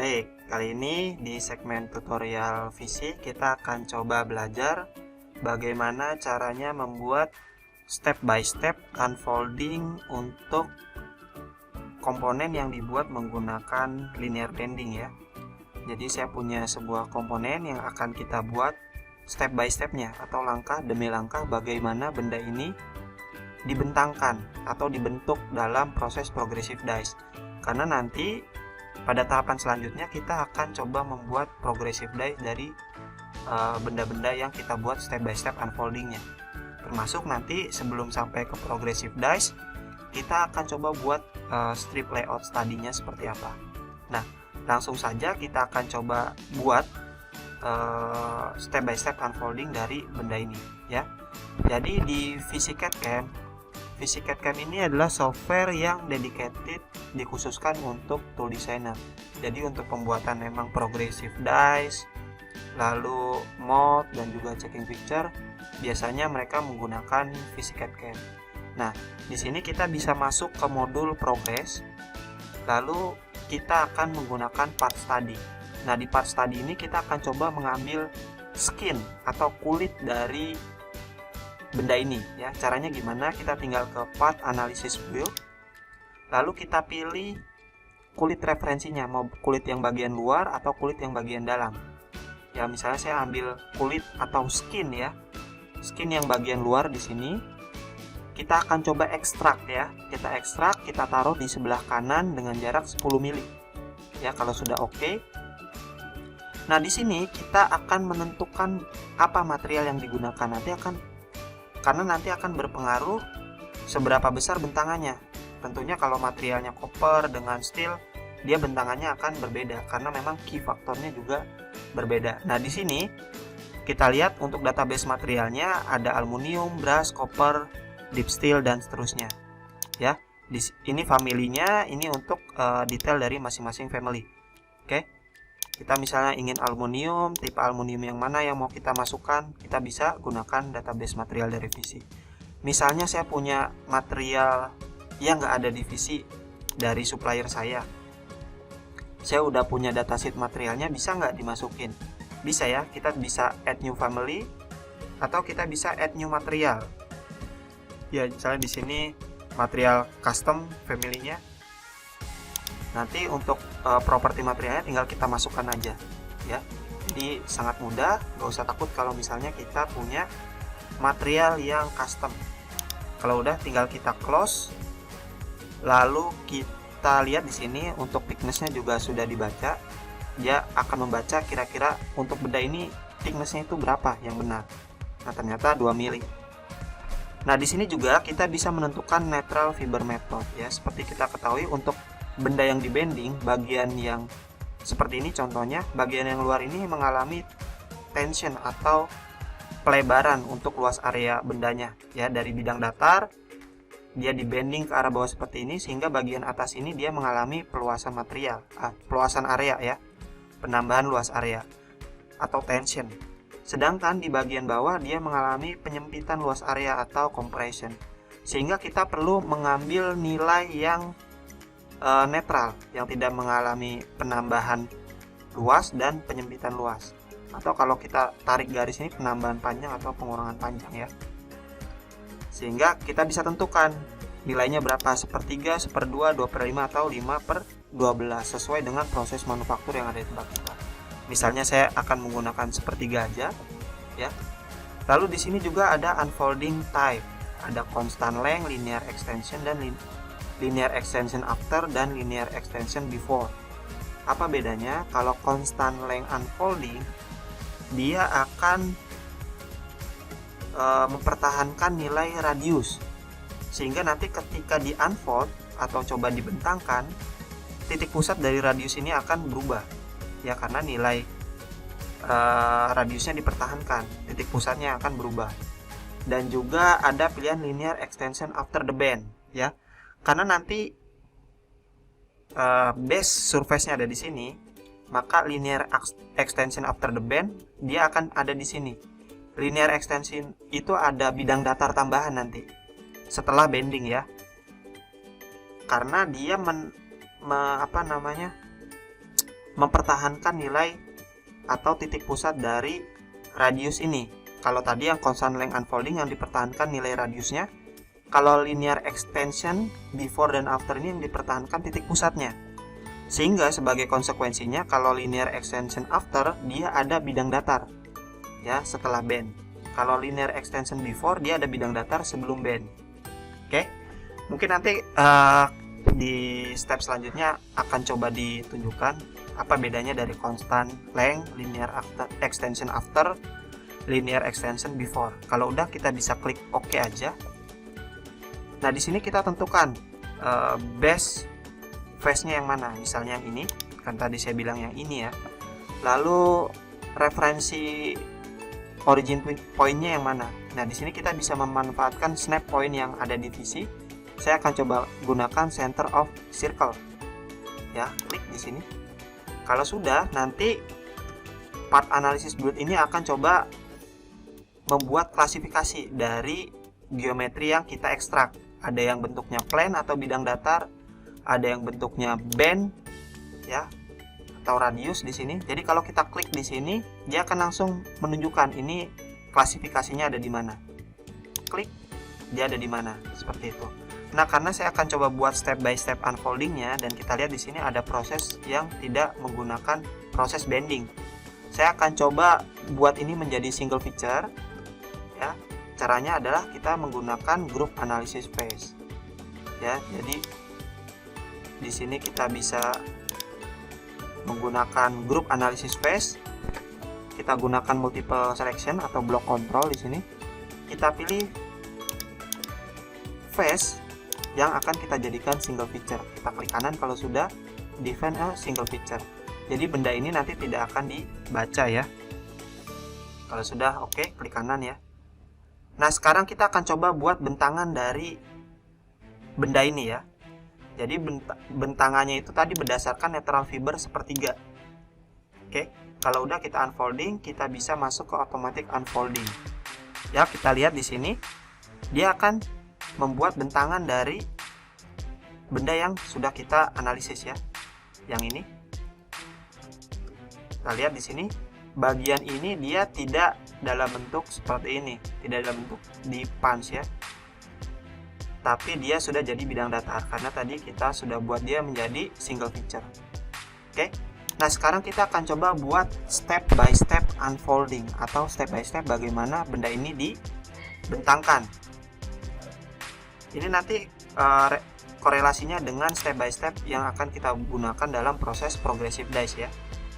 Baik, kali ini di segmen tutorial visi kita akan coba belajar bagaimana caranya membuat step by step unfolding untuk komponen yang dibuat menggunakan linear bending ya. Jadi saya punya sebuah komponen yang akan kita buat step by stepnya atau langkah demi langkah bagaimana benda ini dibentangkan atau dibentuk dalam proses progressive dice. Karena nanti pada tahapan selanjutnya kita akan coba membuat progressive dice dari benda-benda yang kita buat step by step unfoldingnya. Termasuk nanti sebelum sampai ke progressive dice, kita akan coba buat strip layout studinya seperti apa. Nah, langsung saja kita akan coba buat step by step unfolding dari benda ini ya. Jadi di VisiCAD-CAM ini adalah software yang dedicated, dikhususkan untuk tool designer. Jadi untuk pembuatan memang progressive dice, lalu mode dan juga checking picture, biasanya mereka menggunakan VisiCAD-CAM. Nah, di sini kita bisa masuk ke modul progress, lalu kita akan menggunakan part study. Nah, di part study ini kita akan coba mengambil skin atau kulit dari benda ini ya. Caranya gimana? Kita tinggal ke part analysis build, lalu kita pilih kulit referensinya, mau kulit yang bagian luar atau kulit yang bagian dalam. Ya, misalnya saya ambil kulit atau skin ya. Skin yang bagian luar di sini. Kita akan coba ekstrak ya. Kita ekstrak, kita taruh di sebelah kanan dengan jarak 10 mili. Ya, kalau sudah oke. Nah, di sini kita akan menentukan apa material yang digunakan. Karena nanti akan berpengaruh seberapa besar bentangannya. Tentunya kalau materialnya copper dengan steel, dia bentangannya akan berbeda karena memang key faktornya juga berbeda. Nah, di sini kita lihat untuk database materialnya ada aluminium, brass, copper, deep steel dan seterusnya. Ya, ini familinya, ini untuk detail dari masing-masing family. Oke. Kita misalnya ingin aluminium, tipe aluminium yang mana yang mau kita masukkan, kita bisa gunakan database material dari Visi. Misalnya saya punya material yang nggak ada di Visi dari supplier saya udah punya datasheet materialnya, bisa nggak dimasukin? Bisa ya, kita bisa add new family atau kita bisa add new material. Ya, misalnya di sini material custom family-nya. Nanti untuk properti materialnya tinggal kita masukkan aja ya. Jadi sangat mudah, nggak usah takut kalau misalnya kita punya material yang custom. Kalau udah tinggal kita close, lalu kita lihat di sini untuk thickness-nya juga sudah dibaca. Dia akan membaca kira-kira untuk benda ini thickness-nya itu berapa yang benar. Nah, ternyata 2 mili. Nah, di sini juga kita bisa menentukan neutral fiber method ya. Seperti kita ketahui untuk benda yang dibending, bagian yang seperti ini contohnya, bagian yang luar ini mengalami tension atau pelebaran untuk luas area bendanya ya. Dari bidang datar dia dibending ke arah bawah seperti ini, sehingga bagian atas ini dia mengalami peluasan material, peluasan area ya, penambahan luas area atau tension. Sedangkan di bagian bawah dia mengalami penyempitan luas area atau compression, sehingga kita perlu mengambil nilai yang netral, yang tidak mengalami penambahan luas dan penyempitan luas, atau kalau kita tarik garis ini penambahan panjang atau pengurangan panjang ya. Sehingga kita bisa tentukan nilainya berapa, 1/3, 1/2, 2/5 atau 5/12 sesuai dengan proses manufaktur yang ada di tempat kita. Misalnya saya akan menggunakan 1/3 aja ya. Lalu di sini juga ada unfolding type, ada constant length, linear extension dan linear extension after dan linear extension before. Apa bedanya? Kalau constant length unfolding, dia akan mempertahankan nilai radius, sehingga nanti ketika di unfold atau coba dibentangkan, titik pusat dari radius ini akan berubah ya, karena nilai radiusnya dipertahankan, titik pusatnya akan berubah. Dan juga ada pilihan linear extension after the bend ya, karena nanti base surface-nya ada di sini, maka linear extension after the bend dia akan ada di sini. Linear extension itu ada bidang datar tambahan nanti setelah bending ya, karena dia mempertahankan nilai atau titik pusat dari radius ini. Kalau tadi yang constant length unfolding yang dipertahankan nilai radiusnya, kalau linear extension before dan after ini yang dipertahankan titik pusatnya. Sehingga sebagai konsekuensinya kalau linear extension after dia ada bidang datar ya setelah bend. Kalau linear extension before dia ada bidang datar sebelum bend. Oke. Mungkin nanti di step selanjutnya akan coba ditunjukkan apa bedanya dari constant length, linear extension after, linear extension before. Kalau udah kita bisa klik OK aja. Nah, di sini kita tentukan base phase-nya yang mana. Misalnya yang ini, kan tadi saya bilang yang ini ya. Lalu referensi origin point-nya yang mana. Nah, di sini kita bisa memanfaatkan snap point yang ada di VC. Saya akan coba gunakan center of circle. Ya, klik di sini. Kalau sudah, nanti part analysis build ini akan coba membuat klasifikasi dari geometri yang kita ekstrak. Ada yang bentuknya plane atau bidang datar, ada yang bentuknya bend ya atau radius di sini. Jadi kalau kita klik di sini, dia akan langsung menunjukkan ini klasifikasinya ada di mana. Klik, dia ada di mana, seperti itu. Nah, karena saya akan coba buat step by step unfoldingnya, dan kita lihat di sini ada proses yang tidak menggunakan proses bending. Saya akan coba buat ini menjadi single feature ya. Caranya adalah kita menggunakan group analysis phase. Ya, jadi di sini kita bisa menggunakan group analysis phase. Kita gunakan multiple selection atau block control di sini. Kita pilih phase yang akan kita jadikan single feature. Kita klik kanan kalau sudah define a single feature. Jadi benda ini nanti tidak akan dibaca ya. Kalau sudah oke, klik kanan ya. Nah, sekarang kita akan coba buat bentangan dari benda ini ya. Jadi bentangannya itu tadi berdasarkan natural fiber sepertiga. Oke, kalau udah kita unfolding, kita bisa masuk ke automatic unfolding. Ya, kita lihat di sini dia akan membuat bentangan dari benda yang sudah kita analisis ya. Yang ini. Kita lihat di sini bagian ini dia tidak dalam bentuk seperti ini, tidak dalam bentuk di punch ya, tapi dia sudah jadi bidang datar karena tadi kita sudah buat dia menjadi single feature. Oke, nah sekarang kita akan coba buat step by step unfolding atau step by step bagaimana benda ini dibentangkan. Ini nanti korelasinya dengan step by step yang akan kita gunakan dalam proses progressive dice ya.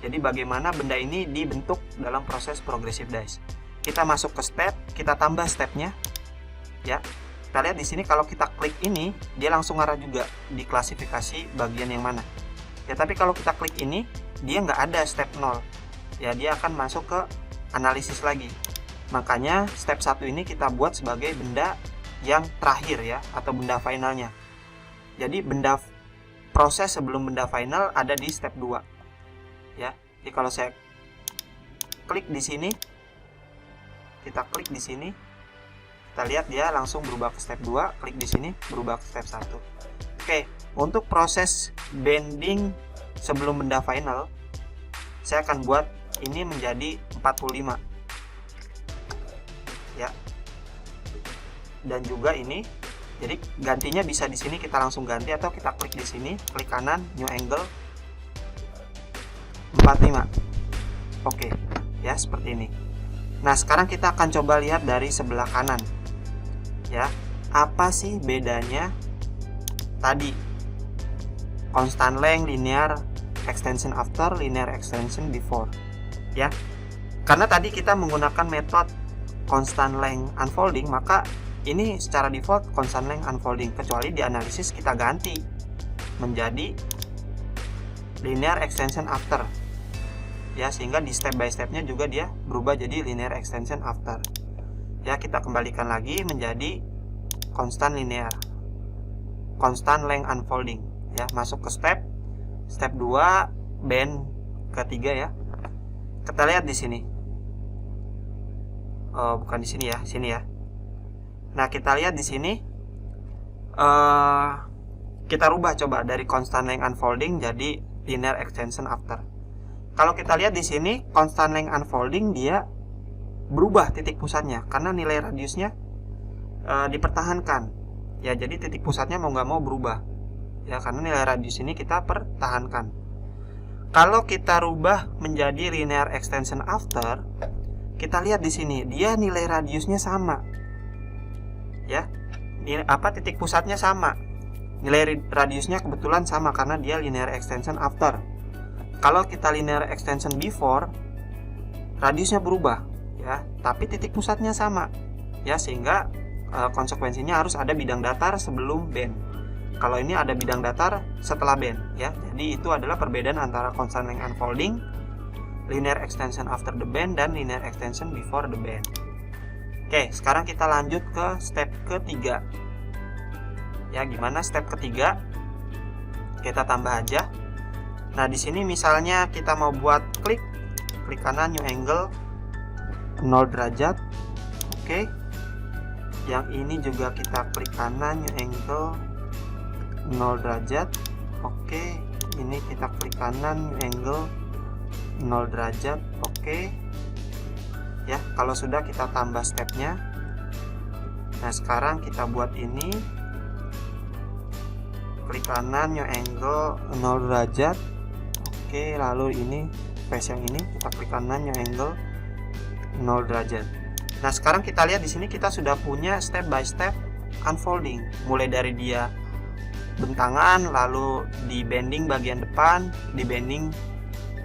Jadi bagaimana benda ini dibentuk dalam proses progressive dice. Kita masuk ke step, kita tambah stepnya. Ya. Kita lihat di sini kalau kita klik ini, dia langsung arah juga di klasifikasi bagian yang mana. Ya, tapi kalau kita klik ini, dia nggak ada step 0. Ya, dia akan masuk ke analisis lagi. Makanya step 1 ini kita buat sebagai benda yang terakhir ya, atau benda finalnya. Jadi benda proses sebelum benda final ada di step 2. Ya, jadi kalau saya klik di sini, kita klik di sini, kita lihat dia langsung berubah ke step 2, klik di sini berubah ke step 1. Oke, untuk proses bending sebelum benda final, saya akan buat ini menjadi 45. Ya. Dan juga ini, jadi gantinya bisa di sini kita langsung ganti atau kita klik di sini, klik kanan, new angle 45. Oke, ya seperti ini. Nah, sekarang kita akan coba lihat dari sebelah kanan. Ya, apa sih bedanya tadi? Constant length, linear extension after, linear extension before. Ya. Karena tadi kita menggunakan metode constant length unfolding, maka ini secara default constant length unfolding, kecuali di analisis kita ganti menjadi linear extension after. Ya, sehingga di step by stepnya juga dia berubah jadi linear extension after. Ya, kita kembalikan lagi menjadi constant linear, constant length unfolding. Ya, masuk ke step 2, bend ketiga ya. Kita lihat di sini. Oh, bukan di sini ya, sini ya. Nah, kita lihat di sini. Kita rubah coba dari constant length unfolding jadi linear extension after. Kalau kita lihat di sini constant length unfolding dia berubah titik pusatnya karena nilai radiusnya dipertahankan. Ya, jadi titik pusatnya mau nggak mau berubah. Ya, karena nilai radius ini kita pertahankan. Kalau kita rubah menjadi linear extension after, kita lihat di sini dia nilai radiusnya sama. Ya, titik pusatnya sama. Nilai radiusnya kebetulan sama karena dia linear extension after. Kalau kita linear extension before, radiusnya berubah, ya, tapi titik pusatnya sama, ya, sehingga konsekuensinya harus ada bidang datar sebelum bend. Kalau ini ada bidang datar setelah bend, ya. Jadi itu adalah perbedaan antara constant length unfolding, linear extension after the bend, dan linear extension before the bend. Oke, sekarang kita lanjut ke step ketiga. Ya, gimana step ketiga? Kita tambah aja. Nah, di sini misalnya kita mau buat klik kanan new angle 0 derajat. Oke. Yang ini juga kita klik kanan new angle 0 derajat. Oke. Ini kita klik kanan new angle 0 derajat. Oke. Ya, kalau sudah kita tambah stepnya. Nah, sekarang kita buat ini. Klik kanan new angle 0 derajat. Oke, lalu ini face yang ini kita klik kanan new angle 0 derajat. Nah, sekarang kita lihat di sini kita sudah punya step by step unfolding, mulai dari dia bentangan, lalu di bending bagian depan, di bending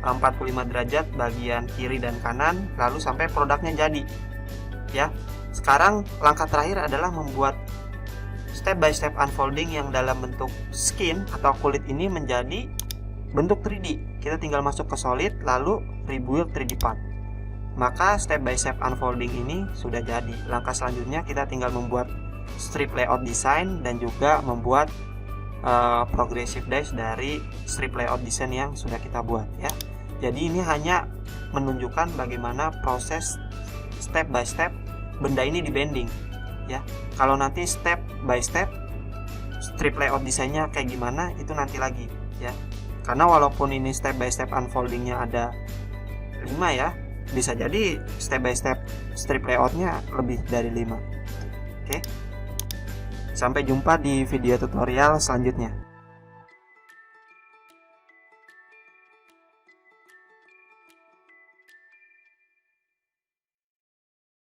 45 derajat bagian kiri dan kanan, lalu sampai produknya jadi. Ya. Sekarang langkah terakhir adalah membuat step by step unfolding yang dalam bentuk skin atau kulit ini menjadi bentuk 3D. Kita tinggal masuk ke solid lalu rebuild 3D part. Maka step by step unfolding ini sudah jadi. Langkah selanjutnya kita tinggal membuat strip layout design dan juga membuat progressive dice dari strip layout design yang sudah kita buat, ya. Jadi ini hanya menunjukkan bagaimana proses step by step benda ini di bending, ya. Kalau nanti step by step strip layout desainnya kayak gimana itu nanti lagi, ya. Karena walaupun ini step by step unfoldingnya ada 5, ya, bisa jadi step by step strip layoutnya lebih dari 5. Oke. Sampai jumpa di video tutorial selanjutnya.